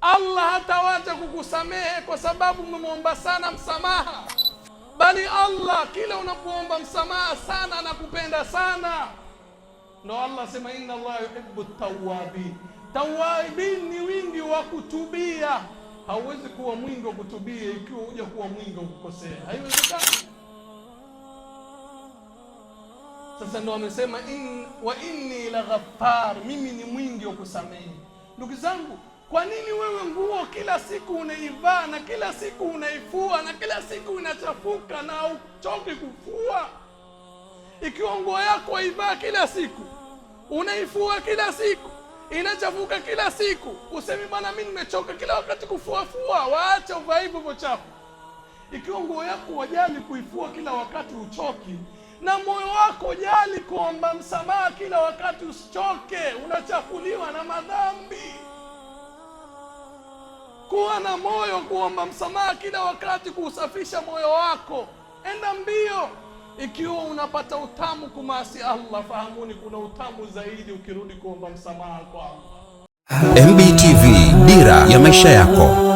Allah hatawacha kukusamehe kwa sababu umemwomba sana msamaha, bali Allah kila unapoomba msamaha sana anakupenda sana. Ndo Allah sema inna Allah yuhibbu tawwabin. Tawwabin ni wingi wa kutubia. Hauwezi kuwa mwingi wa kutubia ikiwa huja kuwa mwingi wa kukosea, haiwezekani. Sasa ndo amesema wa inni la ghaffar, mimi ni mwingi wa kusamehe. Ndugu zangu, kwa nini wewe nguo kila siku unaivaa na kila siku unaifua na kila siku inachafuka na uchoki kufua? Ikiwa nguo yako waivaa kila siku, unaifua kila siku, inachafuka kila siku, usemi bwana mimi nimechoka kila wakati kufua, waacha uvaa hivyo chafu. Ikiwa nguo yako wajali kuifua kila wakati uchoki, na moyo wako jali kuomba msamaha kila wakati usichoke, unachafuliwa na madhambi. Kuwa na moyo kuomba msamaha kila wakati, kuusafisha moyo wako, enda mbio. Ikiwa unapata utamu kumasi Allah, fahamuni kuna utamu zaidi ukirudi kuomba msamaha kwa Allah. MBTV, dira ya maisha yako.